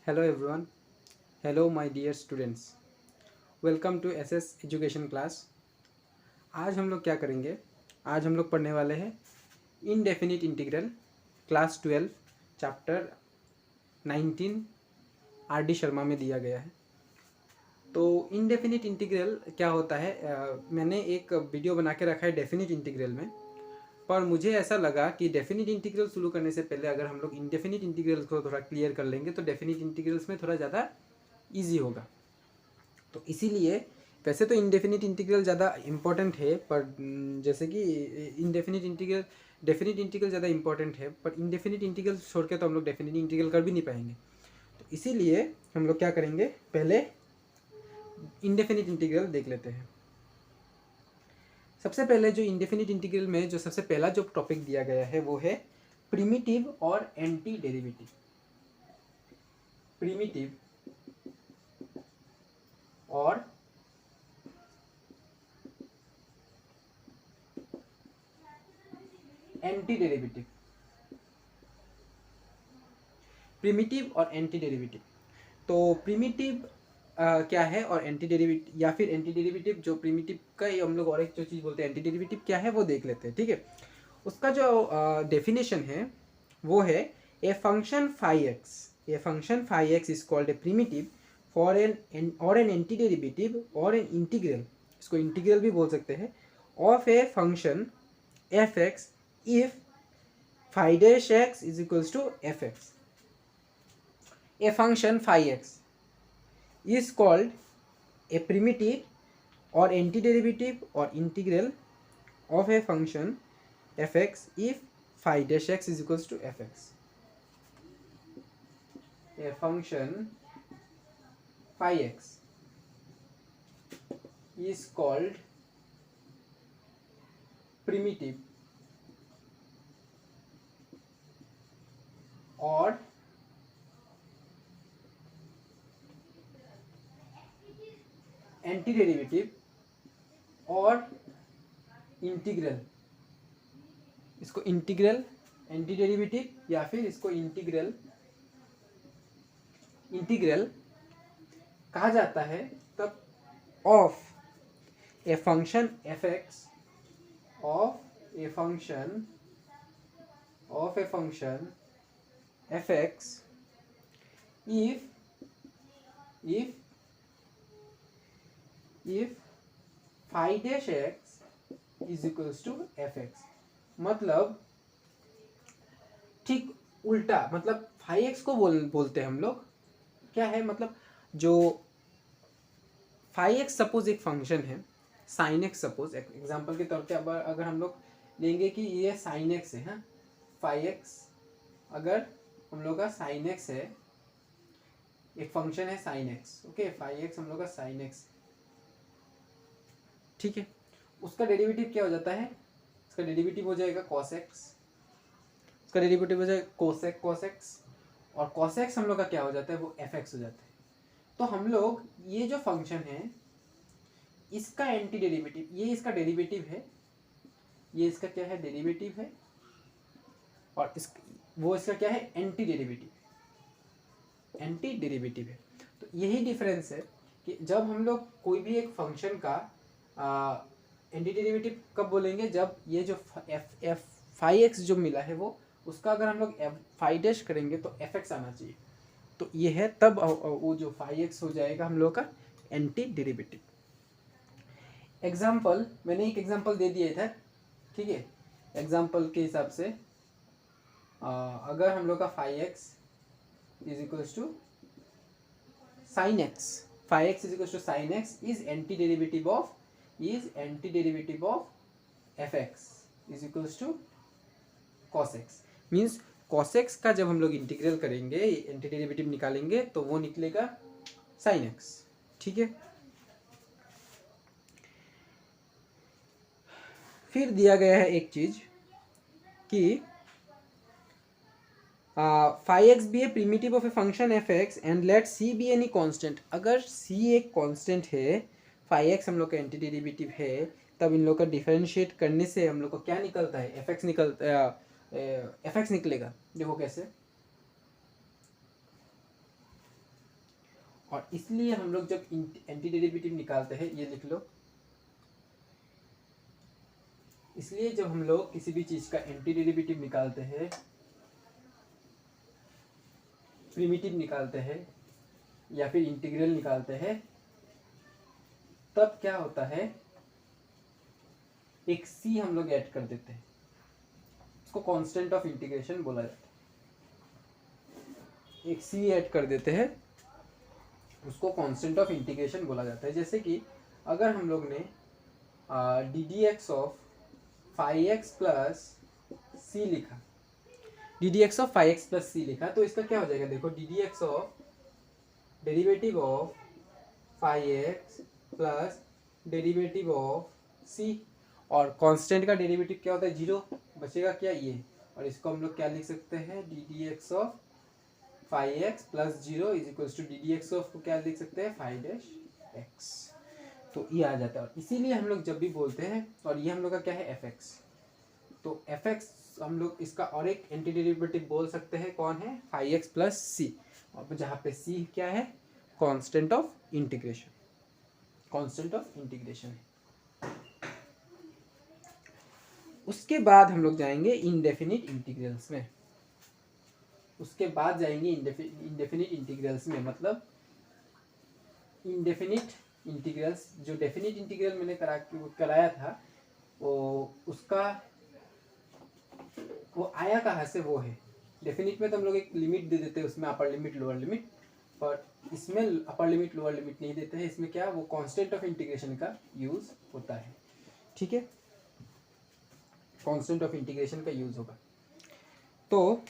Hello everyone. Hello my dear students. Welcome to SS education class. आज हम लोग क्या करेंगे? आज हम लोग पढ़ने वाले हैं indefinite integral, class 12, chapter 19 R D Sharma में दिया गया है। तो इनडेफिनिट इंटीग्रल क्या होता है? मैंने एक वीडियो बना के रखा है डेफिनिट इंटीग्रल में, पर मुझे ऐसा लगा कि डेफिनिट इंटीग्रल शुरू करने से पहले अगर हम लोग इनडेफिनिट इंटीग्रल्स को थोड़ा क्लियर कर लेंगे तो डेफिनिट इंटीग्रल्स में थोड़ा ज़्यादा ईजी होगा। तो इसीलिए वैसे तो इनडेफिनिट इंटीग्रल ज़्यादा इम्पोर्टेंट है, पर जैसे कि इनडेफिनिट इंटीग्रल डेफिनिट इंटीग्रल ज़्यादा इम्पोर्टेंट है, पर इनडेफिनिट इंटीग्रल छोड़ के तो हम लोग डेफिनिट इंटीग्रल कर भी नहीं पाएंगे। तो इसीलिए हम लोग क्या करेंगे, पहले इनडेफिनिट इंटीग्रल देख लेते हैं। सबसे पहले जो इनडेफिनिट इंटीग्रल में जो सबसे पहला जो टॉपिक दिया गया है वो है प्रिमिटिव और एंटी डेरिवेटिव। प्रिमिटिव और एंटी डेरिवेटिव। प्रिमिटिव और एंटी डेरिवेटिव। तो प्रिमिटिव क्या है और एंटी डेरिवेटिव, या फिर एंटी डेरिवेटिव जो प्रिमिटिव का ही हम लोग और एक जो चीज़ बोलते हैं एंटी डेरिवेटिव क्या है वो देख लेते हैं। ठीक है, उसका जो डेफिनेशन है वो है a function phi x is called a primitive for an और एन एंटी डेरिवेटिव और एन इंटीग्रल, इसको इंटीग्रल भी बोल सकते हैं, of a function F x if phi dash x is equals to f x. A function phi x is called a primitive or antiderivative or integral of a function fx if phi dash x is equals to fx. A function phi x is called primitive or anti derivative और integral. इसको integral anti derivative या फिर इसको integral कहा जाता है तब of a function F x, of a function F x if phi dash x is equals to fx। मतलब ठीक उल्टा, मतलब phi x को बोलते हैं हम लोग क्या है, मतलब जो phi x सपोज एक फंक्शन है sin x, सपोज एग्जांपल के तौर पे अगर हम लोग लेंगे कि ये sin x है, phi x अगर हम लोग का sin x है, एक फंक्शन है sin x, okay, phi x हम लोग का sin x, ठीक है, उसका डेरिवेटिव क्या हो जाता है, उसका डेरिवेटिव हो जाएगा cos x, उसका डेरिवेटिव हो जाएगा cos x, और cos x हम लोग का क्या हो जाता है, वो fx हो जाता है। तो हम लोग ये जो फंक्शन है इसका एंटी डेरिवेटिव, ये इसका डेरिवेटिव है, ये इसका क्या है, डेरिवेटिव है, और वो इसका क्या है, एंटी डेरिवेटिव है। तो यही डिफरेंस है कि जब हम लोग कोई भी एक फंक्शन का एंटी डेरिवेटिव कब बोलेंगे, जब ये जो एफ फाई एक्स जो मिला है वो उसका अगर हम लोग फाई डैश करेंगे तो एफ एक्स आना चाहिए, तो ये है तब वो जो फाई एक्स हो जाएगा हम लोग का एंटी डेरिवेटिव। एग्जाम्पल मैंने एक एग्जाम्पल दे दिया था, ठीक है, एग्जाम्पल के हिसाब से अगर हम लोग का phi x is equals to sine x, phi x is equals to sine x is anti derivative of fx is equals to cos x। Means cos x का जब हम लोग इंटीग्रल करेंगे, एंटी डेरिवेटिव निकालेंगे तो वो निकलेगा sin x, ठीक है। फिर दिया गया है एक चीज कि phi X be a primitive of a function F X and let C be any constant. अगर सी एक कॉन्स्टेंट है, फाई एक्स हम लोग का एंटी डेरिवेटिव है, तब इन लोग का डिफरेंशिएट करने से हम लोग को क्या निकलता है, एफ एक्स निकलेगा। देखो कैसे, और इसलिए हम लोग जब एंटी डेरिवेटिव निकालते हैं, ये लिख लो, इसलिए जब हम लोग किसी भी चीज का एंटी डेरिवेटिव निकालते हैं, प्रिमिटिव निकालते हैं या फिर इंटीग्रल निकालते हैं, तब क्या होता है, एक सी हम लोग ऐड कर देते हैं, उसको कांस्टेंट ऑफ इंटीग्रेशन बोला जाता है। एक सी ऐड कर देते हैं, उसको कांस्टेंट ऑफ इंटीग्रेशन बोला जाता है। जैसे कि अगर हम लोग ने D D x of 5x plus C लिखा, D D x of 5x plus C लिखा, तो इसका क्या हो जाएगा, देखो D D x of derivative of 5x plus derivative of C, और कांस्टेंट का डेरिवेटिव क्या होता है, 0, बचेगा क्या, ये, और इसको हम लोग क्या लिख सकते हैं, d D x of 5x plus 0 is equals to d D x of को क्या लिख सकते हैं, 5-x, तो ये आ जाता है। और इसीलिए हम लोग जब भी बोलते हैं, और ये हम लोग का क्या है, fx, तो fx हम लोग इसका और एक एंटी डेरिवेटिव बोल सकते हैं, कौन है, 5x प्लस सी, और जहाँ पे c क्या है, constant of integration, constant of integration है। उसके बाद हम लोग जाएंगे इनडेफिनिट इंटीग्रल्स में, उसके बाद जाएंगे इंडेफिनिट इंटीग्रल्स में, मतलब इनडेफिनिट इंटीग्रल्स, जो डेफिनिट इंटीग्रल मैंने कराया था, वो आया कहाँ से, वो है डेफिनिट में तो हम लोग एक लिमिट दे देते हैं, उसमें अपर लिमिट लोअर लिमिट, और इसमें अपर लिमिट लोअर लिमिट नहीं देते हैं, इसमें क्या, वो कांस्टेंट ऑफ इंटीग्रेशन का यूज होता है, ठीक है, कांस्टेंट ऑफ इंटीग्रेशन का यूज होगा। तो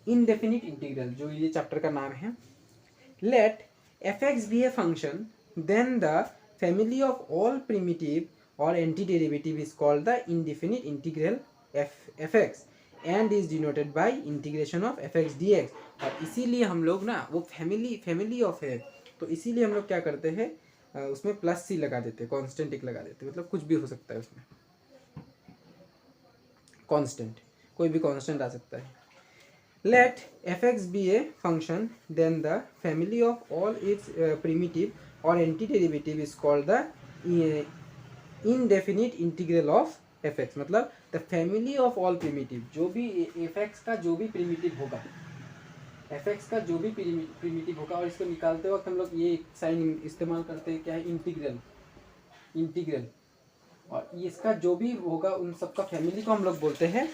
इनडेफिनिट इंटीग्रल, जो ये चैप्टर का नाम है, let fx be a function then the family of all primitive और anti derivative is called the indefinite integral fx and is denoted by integration of fx dx। और इसीलिए हम लोग ना वो फैमिली ऑफ है, तो इसीलिए हम लोग क्या करते हैं, उसमें प्लस सी लगा देते हैं, कांस्टेंट एक लगा देते हैं, मतलब कुछ भी हो सकता है उसमें, कांस्टेंट, कोई भी कांस्टेंट आ सकता है। Let fx be a function, then the family of all its primitive or antiderivative is called the indefinite integral of fx। मतलब the family of all primitive, जो भी fx का जो भी primitive होगा, fx का जो भी primitive होगा, और इसको निकालते वक्त हम लोग ये साइन इस्तेमाल करते हैं, क्या है, इंटीग्रल, और इसका जो भी होगा उन सबका फैमिली को हम लोग बोलते हैं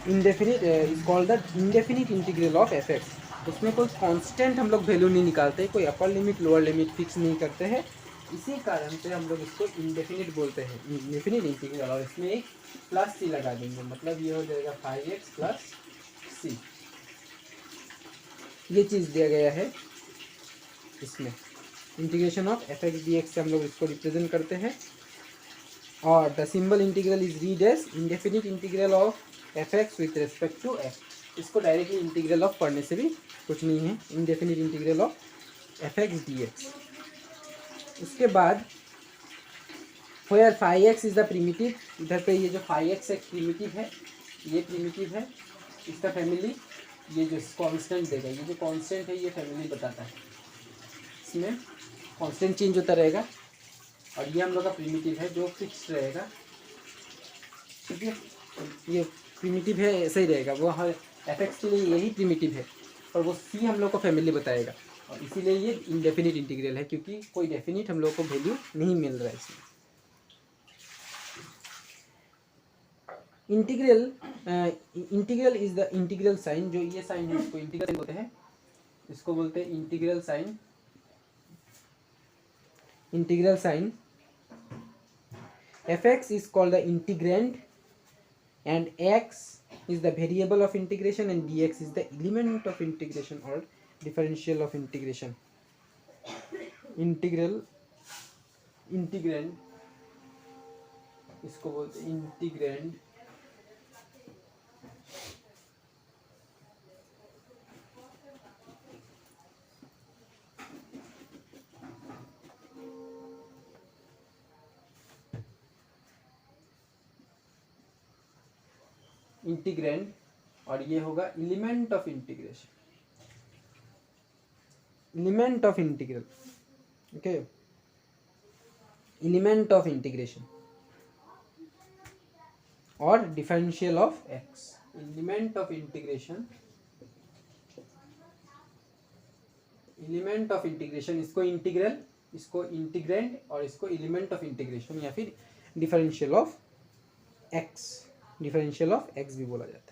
indefinite, is called the indefinite integral of fx। उसमें कोई कांस्टेंट हम लोग वैल्यू नहीं निकालते, कोई upper limit lower limit fix नहीं करते हैं, इसी कारण से हम लोग इसको इंडेफिनिट बोलते हैं, इंडेफिनिट इंटीग्रल, और इसमें एक प्लस सी लगा देंगे, मतलब ये हो जाएगा 5x प्लस सी, ये चीज़ दिया गया है इसमें, इंटीग्रेशन ऑफ fx dx से हम लोग इसको रिप्रेजेंट करते हैं। और the symbol integral is read as indefinite integral of fx with respect to x। इसको डायरेक्टली इंटीग्रल ऑफ पढ़ने से भी कुछ नहीं है, indefinite integral of fx dx। उसके बाद where 5x is the primitive, इधर पे ये जो 5x एक प्रिमिटिव है, ये प्रिमिटिव है, इसका फैमिली, ये जो कांस्टेंट देगा, ये जो कांस्टेंट है ये फैमिली बताता है, इसमें कांस्टेंट चेंज होता रहेगा, और ये हम लोग का प्रिमिटिव है जो फिक्स रहेगा, ठीक है, ये प्रिमिटिव है, ऐसे ही रहेगा, वो fx के लिए यही प्रिमिटिव है, और वो c हम लोग को फैमिली बताएगा, और इसीलिए ये इंडेफिनिट इंटीग्रल है, क्योंकि कोई डेफिनिट हम लोग को वैल्यू नहीं मिल रहा है इसमें। Integral is the integral sign, जो ये साइन है इसको इंटीग्रल बोलते हैं, इसको बोलते हैं integral sign, integral sign. fx is called the integrand and x is the variable of integration and dx is the element of integration or differential of integration। Integrand इसको बोलते हैं इंटीग्रैंड, इंटीग्रैंड और ये होगा element of integration, element of integral, okay, element of integration और differential of X, element of integration, element of integration, इसको integral, इसको integrand और इसको एलिमेंट ऑफ इंटीग्रेशन या फिर differential of X, differential of X भी बोला जाता है।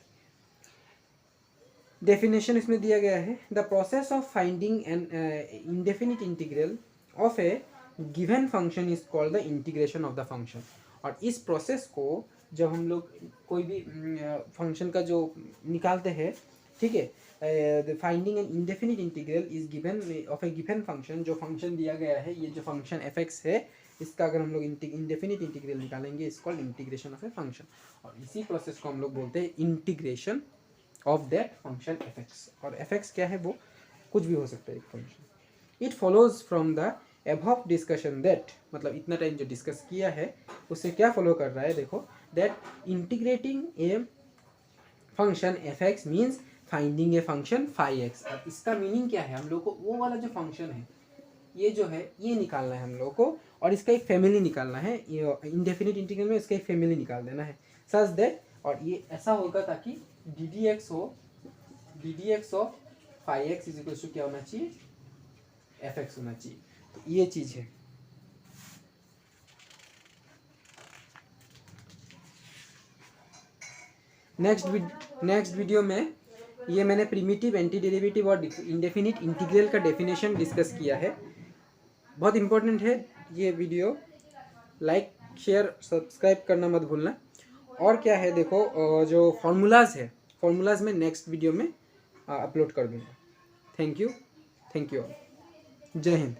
डेफिनेशन इसमें दिया गया है, the process of finding an indefinite integral of a given function is called the integration of the function. और इस प्रोसेस को जब हम लोग कोई भी फंक्शन का जो निकालते हैं, ठीक है, the finding an indefinite integral is given of a given function, जो फंक्शन दिया गया है, ये जो फंक्शन एफ एक्स है, इसका अगर हम लोग इंडेफिनिट इंटीग्रल निकालेंगे, इस called integration of a function. और इसी प्रोसेस को हम लोग बोलते हैं integration of that function F x. और एफ एक्स क्या है, वो कुछ भी हो सकता है एक function. It follows from the above discussion that, मतलब इतना टाइम जो डिस्कस किया है उससे क्या फॉलो कर रहा है, देखो, that integrating a function F x means finding a function phi x. अब इसका मीनिंग क्या है, हम लोग को वो वाला जो फंक्शन है, ये जो है, ये निकालना है हम लोग को, और इसका एक फैमिली निकालना है, इंडेफिनिट इंटीग्रल में इसका एक फैमिली निकाल देना है सच दैट, और ये ऐसा होगा ताकि डी डी एक्स हो, d D x of phi x is equal to क्या होना चाहिए, एफ एक्स होना चाहिए। तो ये चीज़ है। नेक्स्ट वीडियो में ये मैंने प्रिमिटिव, एंटी डेरिवेटिव और इंडेफिनिट इंटीग्रल का डेफिनेशन डिस्कस किया है। बहुत इंपॉर्टेंट है ये वीडियो, लाइक शेयर सब्सक्राइब करना मत भूलना। और क्या है, देखो, जो फार्मूलाज है, फार्मूलाज में नेक्स्ट वीडियो में अपलोड कर दूँगा। थैंक यू ऑल, जय हिंद।